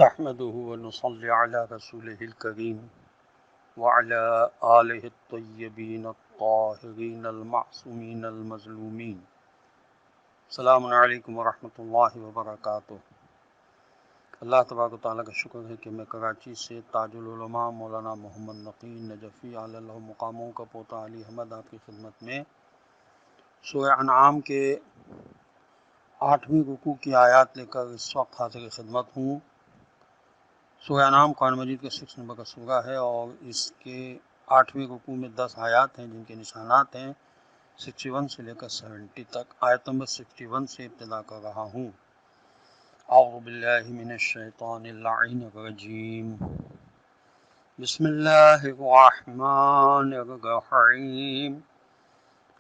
نحمده ونصلي على رسوله الكريم وعلى آله الطيبين الطاهرين المعصومين المظلومين. السلام علیکم ورحمۃ اللہ وبرکاتہ. اللہ تبارک و تعالیٰ کا شکر ہے کہ میں کراچی سے تاج العلماء مولانا محمد نقی نجفی علیہ اللہ مقاموں کا پوتا علی احمد آپ کی خدمت میں سورہ انعام کے 8ویں رکوع کی آیات لے کر اس وقت حاضر خدمت ہوں. سورہ انعام قرآن مجید کا 6 نمبر کا سورہ ہے اور اس کے 8ویں رکوع میں 10 آیات ہیں جن کے نشانات ہیں 61 سے لے کر 70 تک. آیت نمبر 61 سے ابتدا کر رہا ہوں. اعوذ باللہ من الشیطان اللعین الرجیم. بسم اللہ الرحمن الرحیم.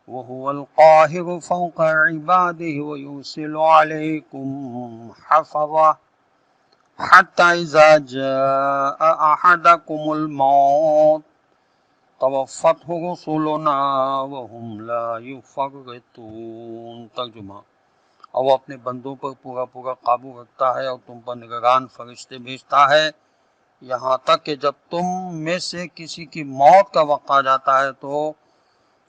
وهو القاهر فوق عباده ويرسل عليكم حفظة حتى إذا جاء أحدكم الموت توفته رسلنا وهم لا يفرطون. ترجمہ: اور وہ اپنے بندوں پر پورا قابو رکھتا ہے اور تم پر نگران فرشتے بھیجتا ہے یہاں تک کہ جب تم میں سے کسی کی موت کا وقت آ جاتا ہے تو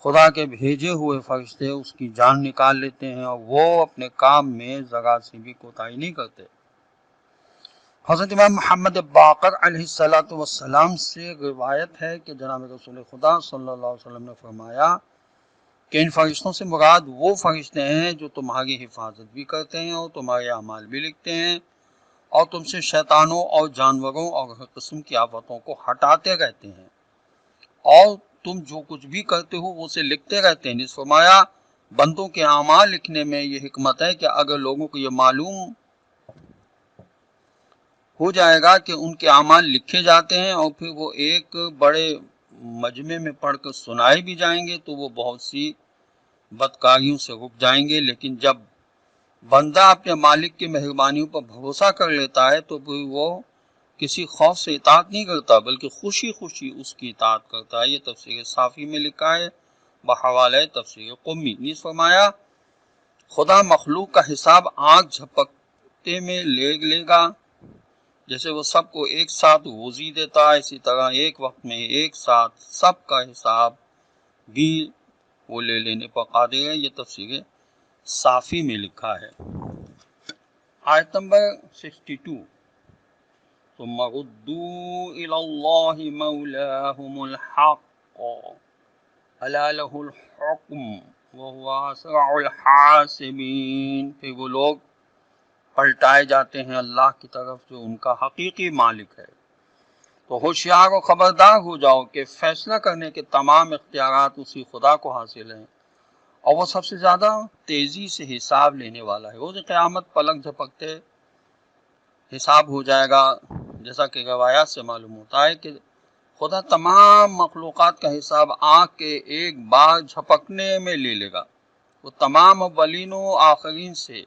خدا کے بھیجے ہوئے فرشتے اس کی جان نکال لیتے ہیں اور وہ اپنے کام میں ذرا سی بھی کوتاہی نہیں کرتے. حضرت امام محمد باقر علیہ السلام سے روایت ہے کہ جناب رسول خدا صلی اللہ علیہ وسلم نے فرمایا کہ ان فرشتوں سے مراد وہ فرشتے ہیں جو تمہاری حفاظت بھی کرتے ہیں اور تمہارے اعمال بھی لکھتے ہیں اور تم سے شیطانوں اور جانوروں اور ہر قسم کی آفتوں کو ہٹاتے رہتے ہیں اور تم جو کچھ بھی کرتے ہو وہ اسے لکھتے رہتے ہیں. جس فرمایا بندوں کے اعمال لکھنے میں یہ حکمت ہے کہ اگر لوگوں کو یہ معلوم ہو جائے گا کہ ان کے اعمال لکھے جاتے ہیں اور پھر وہ ایک بڑے مجمع میں پڑھ کر سنائے بھی جائیں گے تو وہ بہت سی بدکاریوں سے رک جائیں گے. لیکن جب بندہ اپنے مالک کی مہربانیوں پر بھروسہ کر لیتا ہے تو پھر وہ کسی خوف سے اطاعت نہیں کرتا بلکہ خوشی خوشی اس کی اطاعت کرتا ہے. یہ تفسیر صافی میں لکھا ہے بحوالہ تفسیر قمی. نیز فرمایا خدا مخلوق کا حساب آنکھ جھپکتے میں لے گا. جیسے وہ سب کو ایک ساتھ روزی دیتا ہے اسی طرح ایک وقت میں ایک ساتھ سب کا حساب بھی وہ لے لینے پر قادر ہے. یہ تفسیر صافی میں لکھا ہے. آیت نمبر 62. ثم ردوا الى الله مولاهم الحق الا له الحكم وهو اسرع الحاسبين. پھر وہ لوگ پلٹائے جاتے ہیں اللہ کی طرف جو ان کا حقیقی مالک ہے. تو ہوشیار و خبردار ہو جاؤ کہ فیصلہ کرنے کے تمام اختیارات اسی خدا کو حاصل ہیں اور وہ سب سے زیادہ تیزی سے حساب لینے والا ہے. روز قیامت پلک جھپکتے حساب ہو جائے گا. جیسا کہ روایات سے معلوم ہوتا ہے کہ خدا تمام مخلوقات کا حساب آنکھ کے ایک بار جھپکنے میں لے لے گا. وہ تمام اولین و آخرین سے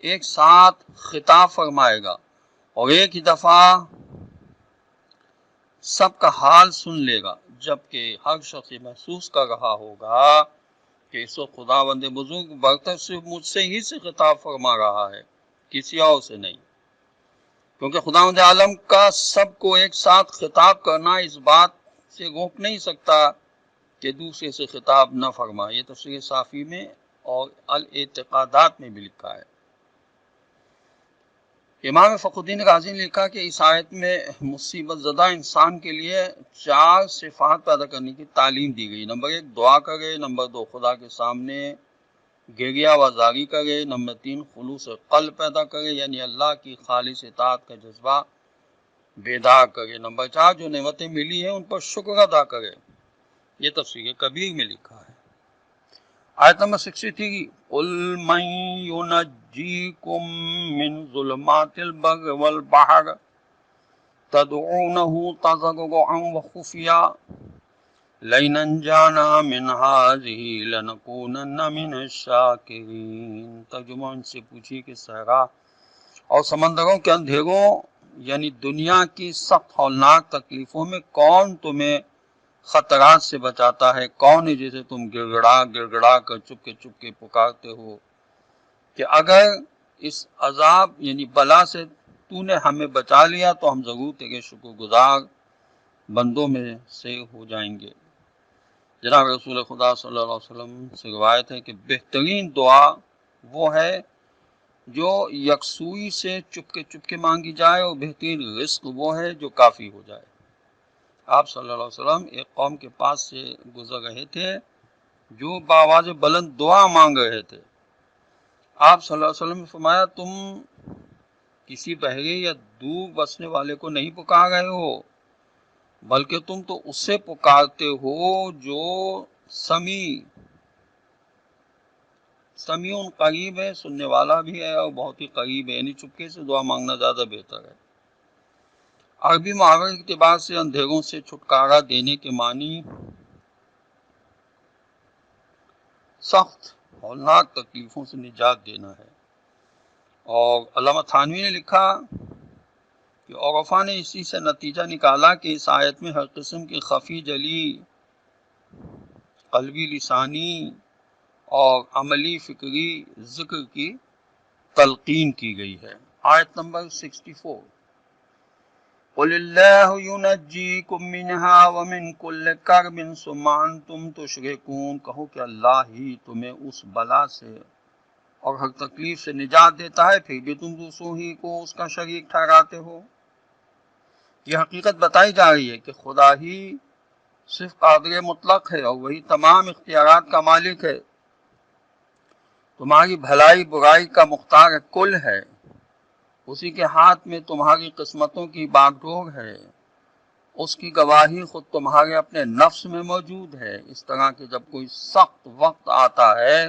ایک ساتھ خطاب فرمائے گا اور ایک ہی دفعہ سب کا حال سن لے گا، جبکہ ہر شخص محسوس کر رہا ہوگا کہ اس وقت خداوند بزرگ برتر صرف مجھ سے ہی سے خطاب فرما رہا ہے، کسی اور سے نہیں. کیونکہ خداوند عالم کا سب کو ایک ساتھ خطاب کرنا اس بات سے روک نہیں سکتا کہ دوسرے سے خطاب نہ فرمائے. یہ تفسیر صافی میں اور الاعتقادات میں بھی لکھا ہے. امام فخر الدین رازی نے لکھا کہ اس آیت میں مصیبت زدہ انسان کے لیے 4 صفات پیدا کرنے کی تعلیم دی گئی. نمبر 1 دعا کرے، نمبر 2 خدا کے سامنے گریہ وزاری کرے، نمبر 3 خلوص قلب پیدا کرے یعنی اللہ کی خالص اطاعت کا جذبہ بیدار کرے، نمبر 4 جو نعمتیں ملی ہیں ان پر شکر ادا کرے. یہ تفسیر کبیر میں لکھا ہے. آیت نمبر 63. قُلْ مَن يُنَجِّيكُم مِّن ظُلُمَاتِ الْبَرِّ وَالْبَحْرِ تَدْعُونَهُ تَضَرُّعًا وَخُفْيًا لَئِنْ أَنجَانَا مِنْ هَٰذِهِ لَنَكُونَنَّ مِنَ الشَّاكِرِينَ. ترجمہ: ان سے پوچھیے کہ صحرا اور سمندروں کے اندھیروں یعنی دنیا کی سخت ہولناک تکلیفوں میں کون تمہیں خطرات سے بچاتا ہے؟ کون ہے جسے تم گڑ گڑا کر چپ کے پکارتے ہو کہ اگر اس عذاب یعنی بلا سے تو نے ہمیں بچا لیا تو ہم ضرور تیرے شکر گزار بندوں میں سے ہو جائیں گے۔ جناب رسول خدا صلی اللہ علیہ وسلم سے روایت ہے کہ بہترین دعا وہ ہے جو یکسوئی سے چپ کے مانگی جائے، اور بہترین رزق وہ ہے جو کافی ہو جائے۔ آپ صلی اللہ علیہ وسلم ایک قوم کے پاس سے گزر رہے تھے جو بآواز بلند دعا مانگ رہے تھے۔ آپ صلی اللہ علیہ وسلم نے فرمایا تم کسی بہرے یا دور بسنے والے کو نہیں پکار رہے ہو، بلکہ تم تو اس سے پکارتے ہو جو سمیع قریب ہے، سننے والا بھی ہے اور بہت ہی قریب ہے، یعنی چپکے سے دعا مانگنا زیادہ بہتر ہے۔ عربی محاورے کے اعتبار سے اندھیروں سے چھٹکارا دینے کے معنی سخت ہولناک تکلیفوں سے نجات دینا ہے۔ اور علامہ تھانوی نے لکھا کہ عرفا نے اسی سے نتیجہ نکالا کہ اس آیت میں ہر قسم کی خفی جلی، قلبی لسانی اور عملی فکری ذکر کی تلقین کی گئی ہے۔ آیت نمبر 64، قُلِ اللَّهُ يُنَجِّيكُم مِّنْهَا وَمِن كُلِّ كَرْبٍ ثُمَّ أَنتُمْ تُشْرِكُونَ، کہو کہ اللہ ہی تمہیں اس بلا سے اور ہر تکلیف سے نجات دیتا ہے، پھر بھی تم دوسروں ہی کو اس کا شریک ٹھہراتے ہو۔ یہ حقیقت بتائی جا رہی ہے کہ خدا ہی صرف قادر مطلق ہے اور وہی تمام اختیارات کا مالک ہے، تمہاری بھلائی برائی کا مختار کل ہے، اسی کے ہاتھ میں تمہاری قسمتوں کی باغ ڈور ہے، اس کی گواہی خود تمہارے اپنے نفس میں موجود ہے۔ اس طرح کہ جب کوئی سخت وقت آتا ہے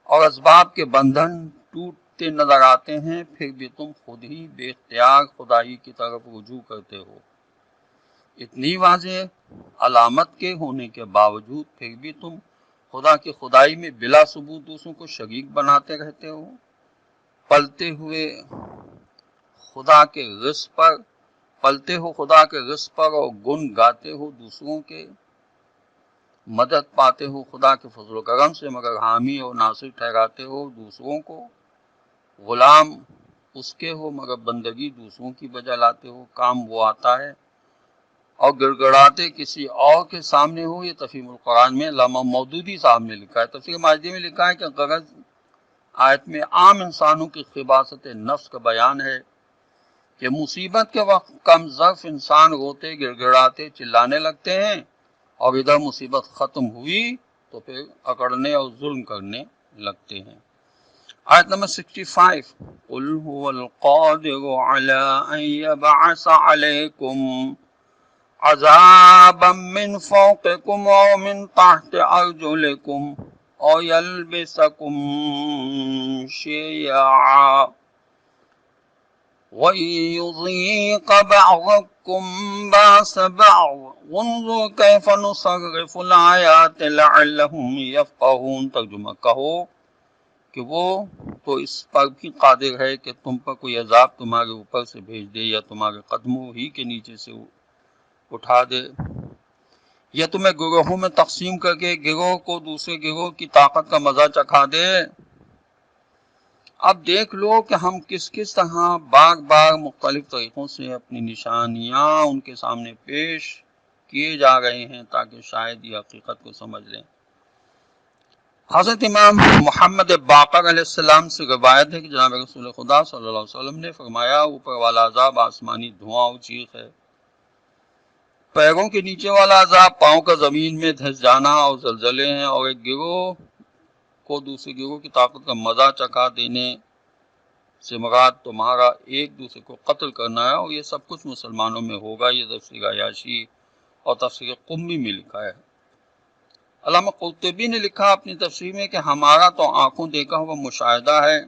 اور اسباب کے بندھن ٹوٹتے نظر آتے ہیں، پھر بھی تم خود ہی بے اختیار خدائی کی طرف رجوع کرتے ہو۔ اتنی واضح علامت کے ہونے کے باوجود پھر بھی تم خدا کی خدائی میں بلا ثبوت دوسروں کو شریک بناتے رہتے ہو، پلتے ہو خدا کے رزق پر اور گن گاتے ہو دوسروں کے، مدد پاتے ہو خدا کے فضل و کرم سے مگر حامی اور ناصر ٹھہراتے ہو دوسروں کو، غلام اس کے ہو مگر بندگی دوسروں کی بجا لاتے ہو۔ کام وہ آتا ہے اور گڑگڑاتے کسی اور کے سامنے ہو۔ یہ تفہیم القرآن میں علامہ مودودی صاحب نے لکھا ہے۔ تفسیر ماجدی میں لکھا ہے کہ غرض آیت میں عام انسانوں کی خباثت نفس کا بیان ہے کہ مصیبت کے وقت کم ظرف انسان روتے گڑگڑاتے چلانے لگتے ہیں، اور ادھر مصیبت ختم ہوئی تو پھر اکڑنے اور ظلم کرنے لگتے ہیں۔ آیت نمبر 65، قُلْ هُوَ الْقَادِرُ عَلَىٰ أَن يَبْعَثَ عَلَيْكُمْ عَذَابًا مِّن فَوْقِكُمْ أَوْ مِن تَحْتِ أَرْجُلِكُمْ أَوْ يَلْبِسَكُمْ شِيَعًا وَيُذِيقَ بَعْضَكُمْ بَأْسَ بَعْضٍ انظُرْ كَيْفَ نُصَرِّفُ الْآيَاتِ لَعَلَّهُمْ يَفْقَهُونَ۔ ترجمہ کہو کہ وہ تو اس پر بھی قادر ہے کہ تم پر کوئی عذاب تمہارے اوپر سے بھیج دے یا تمہارے قدموں ہی کے نیچے سے اٹھا دے، یا تمہیں گروہوں میں تقسیم کر کے گروہ کو دوسرے گروہ کی طاقت کا مزہ چکھا دے۔ اب دیکھ لو کہ ہم کس طرح بار بار مختلف طریقوں سے اپنی نشانیاں ان کے سامنے پیش کیے جا رہے ہیں تاکہ شاید یہ حقیقت کو سمجھ لیں۔ حضرت امام محمد باقر علیہ السلام سے روایت ہے کہ جناب رسول خدا صلی اللہ علیہ وسلم نے فرمایا اوپر والا عذاب آسمانی دھواں اور چیخ ہے، پیروں کے نیچے والا عذاب پاؤں کا زمین میں دھس جانا اور زلزلے ہیں، اور ایک گروہ کو دوسرے گروہ کی طاقت کا مزہ چکھا دینے سے مراد تمہارا ایک دوسرے کو قتل کرنا ہے، اور یہ سب کچھ مسلمانوں میں ہوگا۔ یہ تفسیر عیاشی اور تفسیر قمی میں لکھا ہے۔ علامہ قرطبی نے لکھا اپنی تفسیر میں کہ ہمارا تو آنکھوں دیکھا ہوا مشاہدہ ہے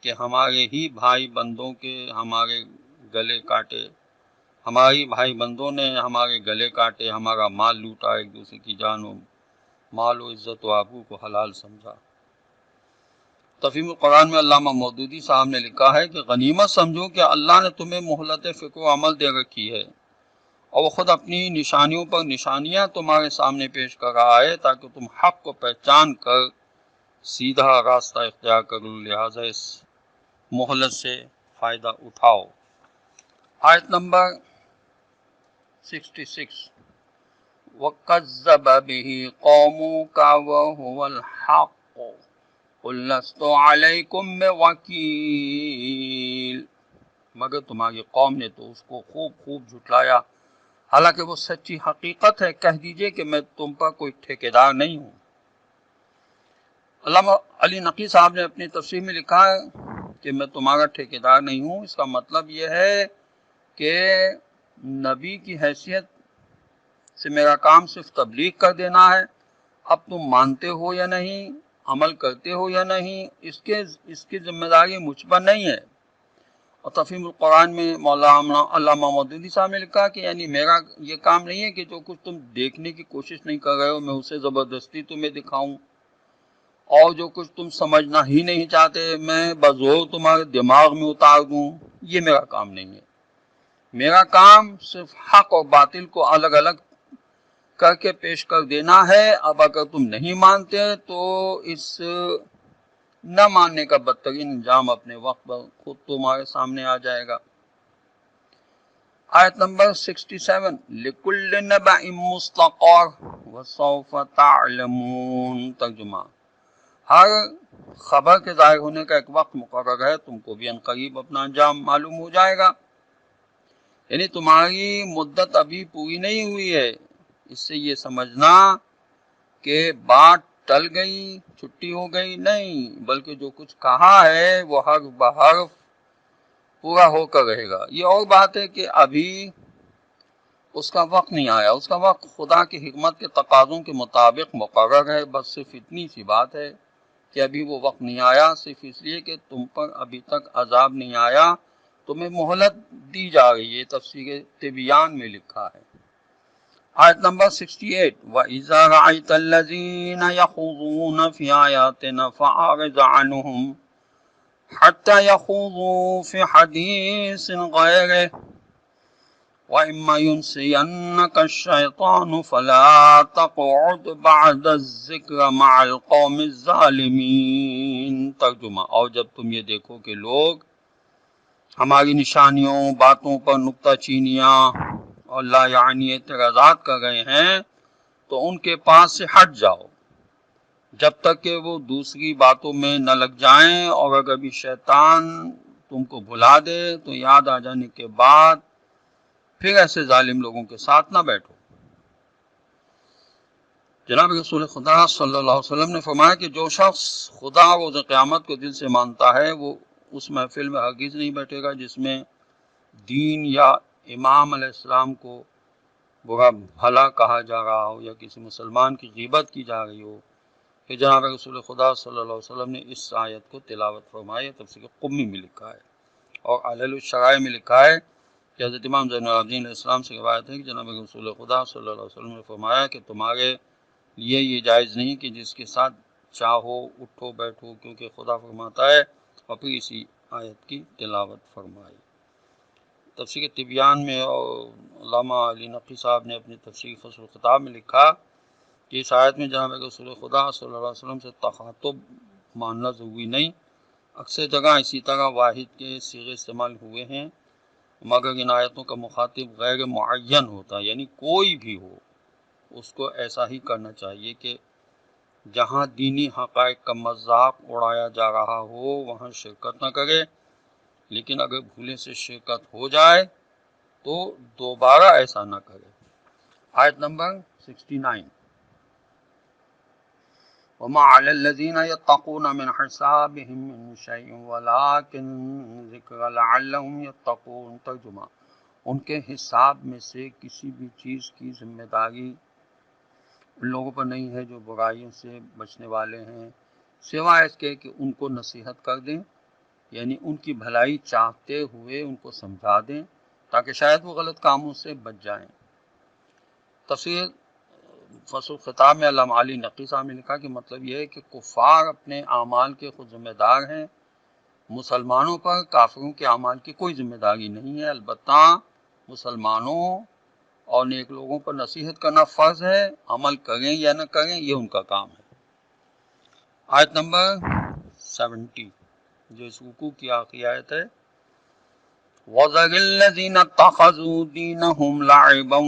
کہ ہمارے ہی بھائی بندوں کے ہمارے گلے کاٹے، ہماری بھائی بندوں نے ہمارے گلے کاٹے، ہمارا مال لوٹا، ایک دوسرے کی جان و مال و عزت و آبرو کو حلال سمجھا۔ تفہیم القرآن میں علامہ مودودی صاحب نے لکھا ہے کہ غنیمت سمجھو کہ اللہ نے تمہیں مہلت فکر و عمل دے رکھی ہے، اور وہ خود اپنی نشانیوں پر نشانیاں تمہارے سامنے پیش کر رہا ہے تاکہ تم حق کو پہچان کر سیدھا راستہ اختیار کرو، لہٰذا اس مہلت سے فائدہ اٹھاؤ۔ آیت نمبر 66 وَكَذَّبَ بِهِ قَوْمُكَ وَهُوَ الْحَقُّ قُلْ لَسْتُ عَلَيْكُمْ بِوَكِيلٍ، مگر تمہاری قوم نے تو اس کو خوب جھٹلایا، حالانکہ وہ سچی حقیقت ہے، کہہ دیجئے کہ میں تم پر کوئی ٹھیکیدار نہیں ہوں۔ علامہ علی نقی صاحب نے اپنی تفسیر میں لکھا ہے کہ میں تمہارا ٹھیکیدار نہیں ہوں، اس کا مطلب یہ ہے کہ نبی کی حیثیت سے میرا کام صرف تبلیغ کر دینا ہے، اب تم مانتے ہو یا نہیں، عمل کرتے ہو یا نہیں، اس کی ذمہ داری مجھ پر نہیں ہے۔ اور تفہیم القرآن میں مولانا علامہ مودودی صاحب نے لکھا کہ یعنی میرا یہ کام نہیں ہے کہ جو کچھ تم دیکھنے کی کوشش نہیں کر رہے ہو میں اسے زبردستی تمہیں دکھاؤں، اور جو کچھ تم سمجھنا ہی نہیں چاہتے میں بزور تمہارے دماغ میں اتار دوں، یہ میرا کام نہیں ہے۔ میرا کام صرف حق اور باطل کو الگ الگ کر کے پیش کر دینا ہے۔ اب اگر تم نہیں مانتے تو اس نہ ماننے کا بدترین انجام اپنے وقت پر خود تمہارے سامنے آ جائے گا۔ آیت نمبر 67 لِكُلِّ نَبَإٍ مُسْتَقَرٌّ وَسَوْفَ تَعْلَمُونَ، ترجمہ، ہر خبر کے ظاہر ہونے کا ایک وقت مقرر ہے، تم کو بھی عنقریب اپنا انجام معلوم ہو جائے گا۔ یعنی تمہاری مدت ابھی پوری نہیں ہوئی ہے، اس سے یہ سمجھنا کہ بات ٹل گئی، چھٹی ہو گئی، نہیں، بلکہ جو کچھ کہا ہے وہ حرف بحرف پورا ہو کر رہے گا۔ یہ اور بات ہے کہ ابھی اس کا وقت نہیں آیا، اس کا وقت خدا کی حکمت کے تقاضوں کے مطابق مقرر ہے، بس صرف اتنی سی بات ہے کہ ابھی وہ وقت نہیں آیا، صرف اس لیے کہ تم پر ابھی تک عذاب نہیں آیا، تمہیں مہلت دی جا رہی ہے، تفسیر تبیان میں لکھا ہے۔ آیت نمبر 68 وَإِذَا رَأَيْتَ الَّذِينَ يَخُوضُونَ فِي آيَاتِنَا فَأَعْرِضْ عَنْهُمْ حَتَّى يَخُوضُوا فِي حَدِيثٍ غَيْرِهِ وَإِمَّا يُنْسِيَنَّكَ الشَّيْطَانُ فَلَا تَقْعُدْ بَعْدَ الذِّكْرِ مَعَ الْقَوْمِ الظَّالِمِينَ، ترجمہ، اور جب تم یہ دیکھو کہ لوگ ہماری نشانیوں، باتوں پر نکتہ چینیاں اور لا یعنی اعتراضات کر رہے ہیں تو ان کے پاس سے ہٹ جاؤ جب تک کہ وہ دوسری باتوں میں نہ لگ جائیں، اور اگر بھی شیطان تم کو بھلا دے تو یاد آ جانے کے بعد پھر ایسے ظالم لوگوں کے ساتھ نہ بیٹھو۔ جناب رسول خدا صلی اللہ علیہ وسلم نے فرمایا کہ جو شخص خدا روز قیامت کو دل سے مانتا ہے وہ اس محفل میں ہرگز نہیں بیٹھے گا جس میں دین یا امام علیہ السلام کو برا بھلا کہا جا رہا ہو یا کسی مسلمان کی غیبت کی جا رہی ہو۔ پھر جناب رسول خدا صلی اللہ علیہ وسلم نے اس آیت کو تلاوت فرمائی، تفسیر قمی میں لکھا ہے، اور علل الشرائع میں لکھا ہے کہ حضرت امام زین العابدین علیہ السلام سے روایت ہے کہ جناب رسول خدا صلی اللہ علیہ وسلم نے فرمایا کہ تمہارے لیے یہ جائز نہیں کہ جس کے ساتھ چاہو اٹھو بیٹھو، کیونکہ خدا فرماتا ہے، اور پھر اسی آیت کی تلاوت فرمائی۔ تفسیر تبیان میں اور علامہ علی نقی صاحب نے اپنی تفسیر فصل الخطاب میں لکھا کہ اس آیت میں جناب رسول خدا صلی اللہ علیہ وسلم سے تخاطب ماننا ضروری نہیں، اکثر جگہ اسی طرح واحد کے صیغے استعمال ہوئے ہیں، مگر ان آیتوں کا مخاطب غیر معین ہوتا ہے، یعنی کوئی بھی ہو اس کو ایسا ہی کرنا چاہیے کہ جہاں دینی حقائق کا مذاق اڑایا جا رہا ہو وہاں شرکت نہ کرے، لیکن اگر بھولے سے شرکت ہو جائے تو دوبارہ ایسا نہ کرے۔ آیت نمبر 69 وَمَا عَلَى الَّذِينَ يَتَّقُونَ مِنْ حِسَابِهِمْ مِنْ شَيْءٍ وَلَكِنْ ذِكْرَ لَعَلَّهُمْ يَتَّقُونَ، ترجمہ، ان کے حساب میں سے کسی بھی چیز کی ذمہ داری ان لوگوں پر نہیں ہے جو برائیوں سے بچنے والے ہیں، سوائے اس کے کہ ان کو نصیحت کر دیں، یعنی ان کی بھلائی چاہتے ہوئے ان کو سمجھا دیں تاکہ شاید وہ غلط کاموں سے بچ جائیں۔ تفسیر فصل خطاب میں علامہ علی نقی صاحب نے لکھا کہ مطلب یہ ہے کہ کفار اپنے اعمال کے خود ذمہ دار ہیں، مسلمانوں پر کافروں کے اعمال کی کوئی ذمہ داری نہیں ہے، البتہ مسلمانوں اور نیک لوگوں پر نصیحت کرنا فرض ہے، عمل کریں یا نہ کریں یہ ان کا کام ہے۔ آیت نمبر 70 جو اس رکوع کی آخری آیت ہے، وَذَرِ الَّذِينَ اتَّخَذُوا دِينَهُمْ لَعِبًا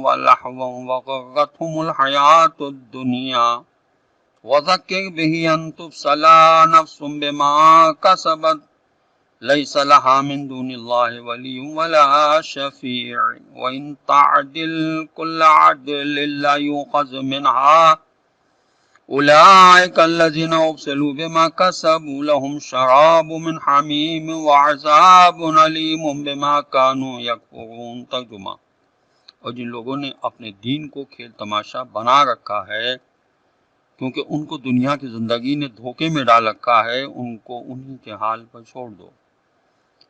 وَلَهْوًا وَغَرَّتْهُمُ الْحَيَاةُ الدُّنْيَا وَذَكِّرْ بِهِ أَن تُبْسَلَ نَفْسٌ بِمَا كَسَبَتْ لَيْسَ لَهَا مِن دُونِ اللَّهِ وَلِيٌّ وَلَا شَفِيعٌ وَإِن تَعْدِلْ كُلَّ عَدْلٍ لَّا يُؤْخَذْ مِنْهَا أولئك الذين أبسلوا بما كسبوا لهم شراب من حميم وعذاب أليم بما كانوا يكفرون۔ ترجمہ: اور جن لوگوں نے اپنے دین کو کھیل تماشا بنا رکھا ہے کیونکہ ان کو دنیا کی زندگی نے دھوکے میں ڈال رکھا ہے، ان کو انہی کے حال پر چھوڑ دو،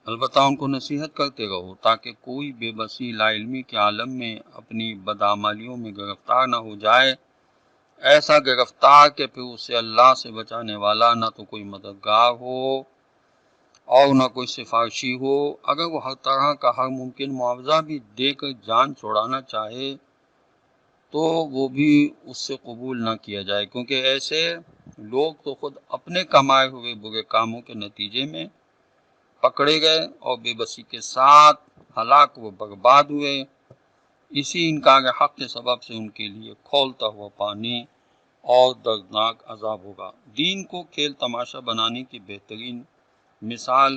البتہ ان کو نصیحت کرتے رہو تاکہ کوئی بے بسی لا علمی کے عالم میں اپنی بدعمالیوں میں گرفتار نہ ہو جائے، ایسا گرفتار کہ پھر اسے اللہ سے بچانے والا نہ تو کوئی مددگار ہو اور نہ کوئی سفارشی ہو۔ اگر وہ ہر طرح کا ہر ممکن معاوضہ بھی دے کر جان چھڑانا چاہے تو وہ بھی اس سے قبول نہ کیا جائے، کیونکہ ایسے لوگ تو خود اپنے کمائے ہوئے برے کاموں کے نتیجے میں پکڑے گئے اور بے بسی کے ساتھ ہلاک و برباد ہوئے۔ اسی انکار حق کے سبب سے ان کے لیے کھولتا ہوا پانی اور دردناک عذاب ہوگا۔ دین کو کھیل تماشا بنانے کی بہترین مثال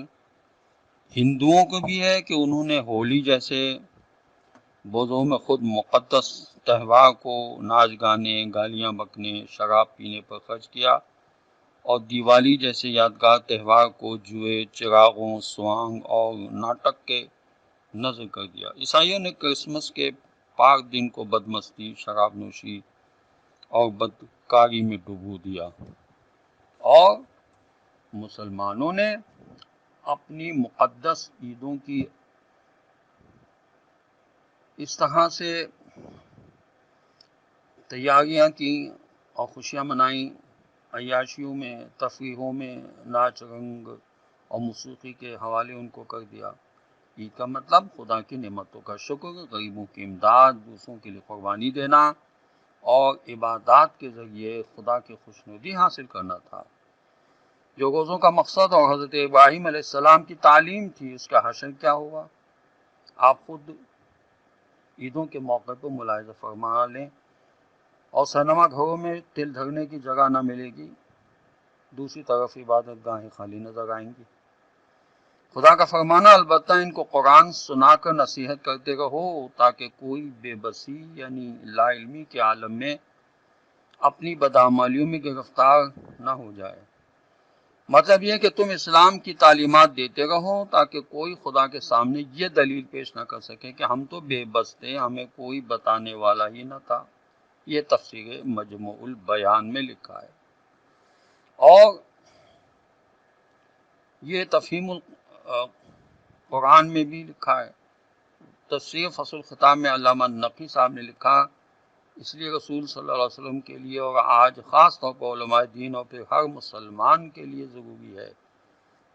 ہندوؤں کو بھی ہے کہ انہوں نے ہولی جیسے بوزوں میں خود مقدس تہوار کو ناچ گانے، گالیاں بکنے، شراب پینے پر خرچ کیا، اور دیوالی جیسے یادگار تہوار کو جوئے، چراغوں، سوانگ اور ناٹک کے نذر کر دیا۔ عیسائیوں نے کرسمس کے پاک دن کو بدمستی، شراب نوشی اور بدکاری میں ڈبو دیا، اور مسلمانوں نے اپنی مقدس عیدوں کی اس طرح سے تیاریاں کی اور خوشیاں منائیں، عیاشیوں میں، تفریحوں میں، ناچ رنگ اور موسیقی کے حوالے ان کو کر دیا۔ عید کا مطلب خدا کی نعمتوں کا شکر، غریبوں کی امداد، دوسروں کے لیے قربانی دینا اور عبادات کے ذریعے خدا کی خوشنودی حاصل کرنا تھا۔ جو روزوں کا مقصد اور حضرت ابراہیم علیہ السلام کی تعلیم تھی، اس کا حشر کیا ہوا؟ آپ خود عیدوں کے موقع پر ملاحظہ فرما لیں، اور سینما گھروں میں تل دھرنے کی جگہ نہ ملے گی، دوسری طرف عبادت گاہیں خالی نظر آئیں گی۔ خدا کا فرمانا البتہ ان کو قرآن سنا کر نصیحت کرتے رہو تاکہ کوئی بے بسی یعنی لا علمی کے عالم میں اپنی بدعمالیوں میں گرفتار نہ ہو جائے۔ مطلب یہ کہ تم اسلام کی تعلیمات دیتے رہو تاکہ کوئی خدا کے سامنے یہ دلیل پیش نہ کر سکے کہ ہم تو بے بس تھے، ہمیں کوئی بتانے والا ہی نہ تھا۔ یہ تفسیر مجموع البیان میں لکھا ہے، اور یہ تفہیم قرآن میں بھی لکھا ہے۔ تفسیر فصل الخطاب میں علامہ نقوی صاحب نے لکھا، اس لیے رسول صلی اللہ علیہ وسلم کے لیے اور آج خاص طور پر علماء دین اور پھر ہر مسلمان کے لیے ضروری ہے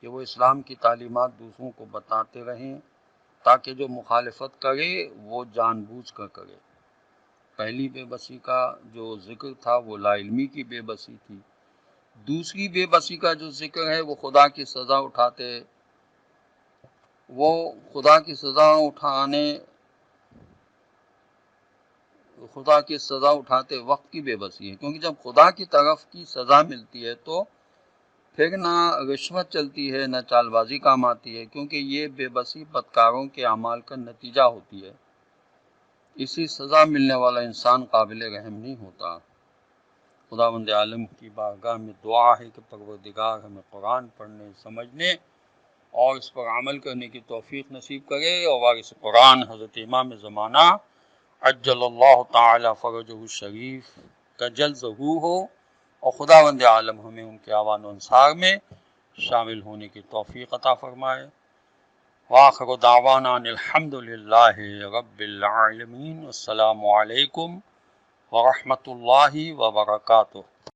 کہ وہ اسلام کی تعلیمات دوسروں کو بتاتے رہیں تاکہ جو مخالفت کرے وہ جان بوجھ کر کرے۔ پہلی بے بسی کا جو ذکر تھا وہ لا علمی کی بے بسی تھی، دوسری بے بسی کا جو ذکر ہے وہ خدا کی سزا اٹھاتے وقت کی بے بسی ہے، کیونکہ جب خدا کی طرف کی سزا ملتی ہے تو پھر نہ رشوت چلتی ہے، نہ چال بازی کام آتی ہے، کیونکہ یہ بے بسی بدکاروں کے اعمال کا نتیجہ ہوتی ہے۔ اسی سزا ملنے والا انسان قابل رحم نہیں ہوتا۔ خداوند عالم کی بارگاہ میں دعا ہے کہ پروردگار ہمیں قرآن پڑھنے، سمجھنے اور اس پر عمل کرنے کی توفیق نصیب کرے، اور وارث قرآن حضرت امام زمانہ عجل اللہ تعالی فرجہ الشریف کا جلد ظہور ہو، اور خداوند عالم ہمیں ان کے اعوان و انصار میں شامل ہونے کی توفیق عطا فرمائے۔ وآخر دعوانا ان الحمد للہ رب العالمین۔ السلام علیکم ورحمۃ اللہ وبرکاتہ۔